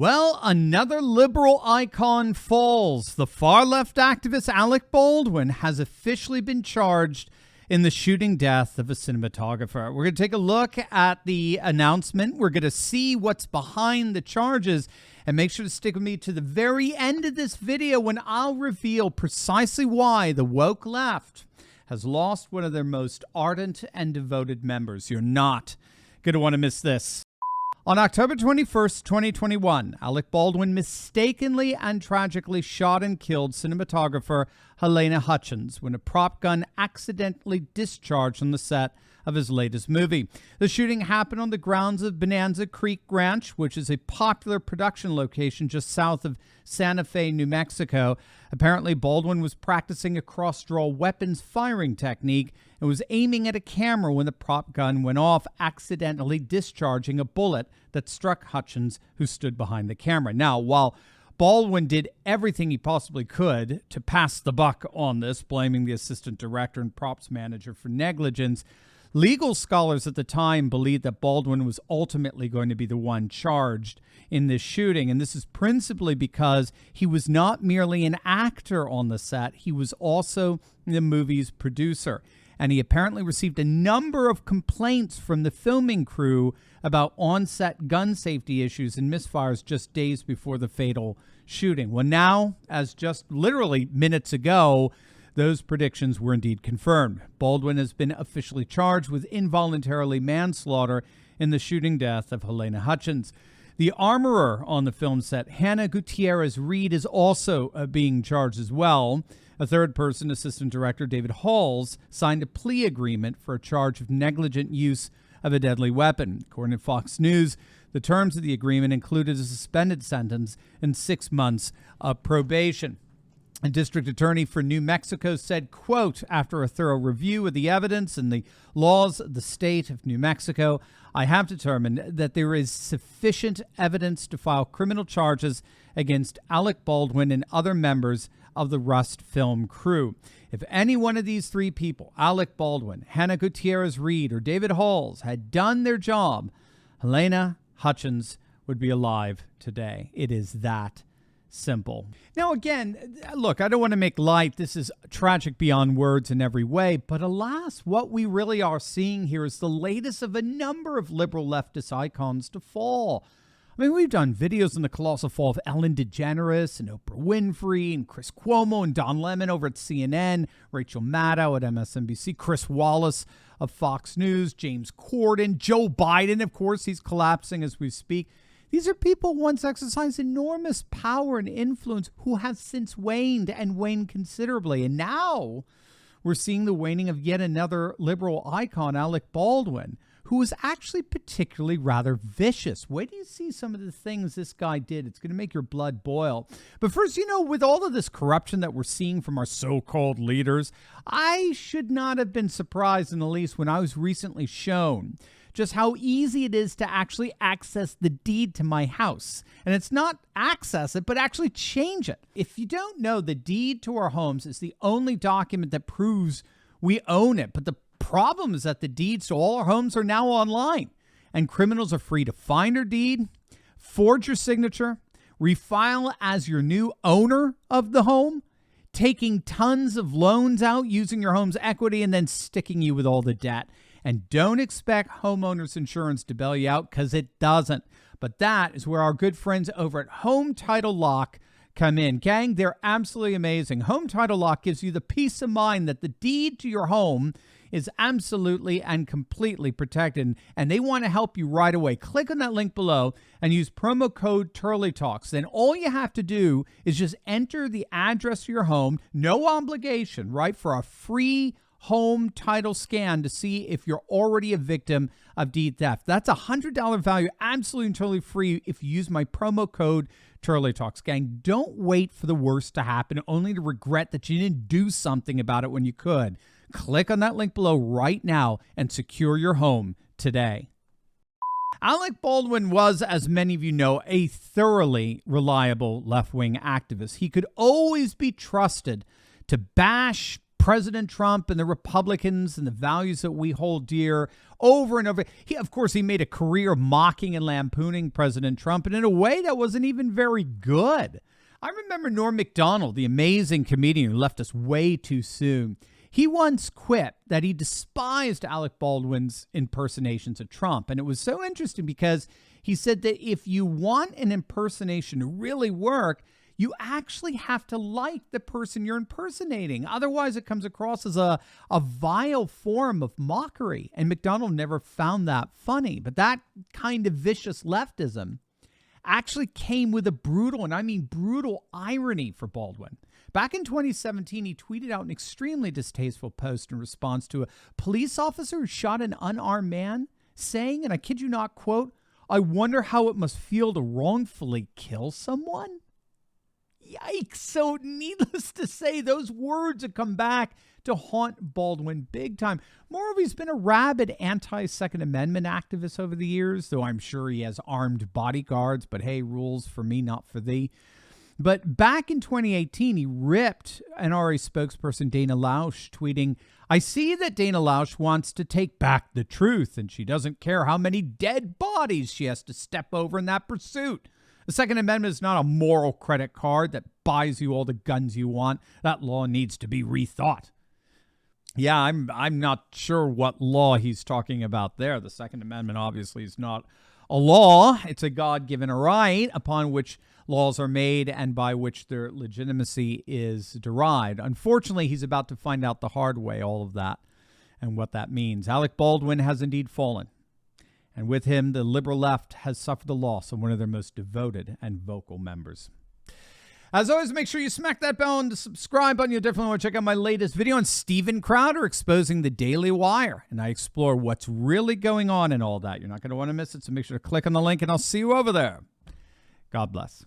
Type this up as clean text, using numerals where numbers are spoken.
Well, another liberal icon falls. The far-left activist Alec Baldwin has officially been charged in the shooting death of a cinematographer. We're going to take a look at the announcement. We're going to see what's behind the charges, and make sure to stick with me to the very end of this video when I'll reveal precisely why the woke left has lost one of their most ardent and devoted members. You're not going to want to miss this. On October 21st, 2021, Alec Baldwin mistakenly and tragically shot and killed cinematographer Halyna Hutchins when a prop gun accidentally discharged on the set of his latest movie. The shooting happened on the grounds of Bonanza Creek Ranch, which is a popular production location just south of Santa Fe, New Mexico. Apparently, Baldwin was practicing a cross-draw weapons firing technique and was aiming at a camera when the prop gun went off, accidentally discharging a bullet that struck Hutchins, who stood behind the camera. Now, while Baldwin did everything he possibly could to pass the buck on this, blaming the assistant director and props manager for negligence, legal scholars at the time believed that Baldwin was ultimately going to be the one charged in this shooting. And this is principally because he was not merely an actor on the set, he was also the movie's producer. And he apparently received a number of complaints from the filming crew about on-set gun safety issues and misfires just days before the fatal shooting. Well, now, as just literally minutes ago, those predictions were indeed confirmed. Baldwin has been officially charged with involuntarily manslaughter in the shooting death of Halyna Hutchins. The armorer on the film set, Hannah Gutierrez-Reed, is also being charged as well. A third person, assistant director David Halls, signed a plea agreement for a charge of negligent use of a deadly weapon. According to Fox News, the terms of the agreement included a suspended sentence and 6 months of probation. A district attorney for New Mexico said, quote, "After a thorough review of the evidence and the laws of the state of New Mexico, I have determined that there is sufficient evidence to file criminal charges against Alec Baldwin and other members of the Rust film crew. If any one of these three people, Alec Baldwin, Hannah Gutierrez-Reed, or David Halls, had done their job, Halyna Hutchins would be alive today." It is that simple. Now, again, look, I don't want to make light. This is tragic beyond words in every way. But alas, what we really are seeing here is the latest of a number of liberal leftist icons to fall. I mean, we've done videos on the colossal fall of Ellen DeGeneres and Oprah Winfrey and Chris Cuomo and Don Lemon over at CNN, Rachel Maddow at MSNBC, Chris Wallace of Fox News, James Corden, Joe Biden. Of course, he's collapsing as we speak. These are people who once exercised enormous power and influence who have since waned and waned considerably. And now we're seeing the waning of yet another liberal icon, Alec Baldwin, who was actually particularly rather vicious. Wait till you see some of the things this guy did. It's going to make your blood boil. But first, with all of this corruption that we're seeing from our so-called leaders, I should not have been surprised in the least when I was recently shown just how easy it is to actually access the deed to my house. And it's not access it, but actually change it. If you don't know, the deed to our homes is the only document that proves we own it. But the problem is that the deeds to all our homes are now online, and criminals are free to find your deed, forge your signature, refile as your new owner of the home, taking tons of loans out using your home's equity, and then sticking you with all the debt. And don't expect homeowners insurance to bail you out, because it doesn't. But that is where our good friends over at Home Title Lock come in. Gang, they're absolutely amazing. Home Title Lock gives you the peace of mind that the deed to your home is absolutely and completely protected, and they want to help you right away. Click on that link below and use promo code TurleyTalks. Then all you have to do is just enter the address of your home, no obligation, right, for a free home title scan to see if you're already a victim of deed theft. That's a $100 value, absolutely and totally free if you use my promo code TurleyTalks. Gang, don't wait for the worst to happen only to regret that you didn't do something about it when you could. Click on that link below right now and secure your home today. Alec Baldwin was, as many of you know, a thoroughly reliable left-wing activist. He could always be trusted to bash President Trump and the Republicans and the values that we hold dear over and over. Of course, he made a career mocking and lampooning President Trump, and in a way that wasn't even very good. I remember Norm Macdonald, the amazing comedian who left us way too soon. He once quipped that he despised Alec Baldwin's impersonations of Trump. And it was so interesting because he said that if you want an impersonation to really work, you actually have to like the person you're impersonating. Otherwise, it comes across as a vile form of mockery. And McDonald never found that funny. But that kind of vicious leftism actually came with a brutal, and I mean brutal, irony for Baldwin. Back in 2017, he tweeted out an extremely distasteful post in response to a police officer who shot an unarmed man, saying, and I kid you not, quote, "I wonder how it must feel to wrongfully kill someone." Yikes. So needless to say, those words have come back to haunt Baldwin big time. Moreover, he's been a rabid anti-Second Amendment activist over the years, though I'm sure he has armed bodyguards, but hey, rules for me, not for thee. But back in 2018, he ripped NRA spokesperson Dana Lausch, tweeting, "I see that Dana Lausch wants to take back the truth, and she doesn't care how many dead bodies she has to step over in that pursuit. The Second Amendment is not a moral credit card that buys you all the guns you want. That law needs to be rethought." Yeah, I'm not sure what law he's talking about there. The Second Amendment obviously is not a law. It's a God-given right upon which laws are made and by which their legitimacy is derived. Unfortunately, he's about to find out the hard way all of that and what that means. Alec Baldwin has indeed fallen. And with him, the liberal left has suffered the loss of one of their most devoted and vocal members. As always, make sure you smack that bell and the subscribe button. You'll definitely want to check out my latest video on Steven Crowder exposing the Daily Wire. And I explore what's really going on in all that. You're not going to want to miss it, so make sure to click on the link, and I'll see you over there. God bless.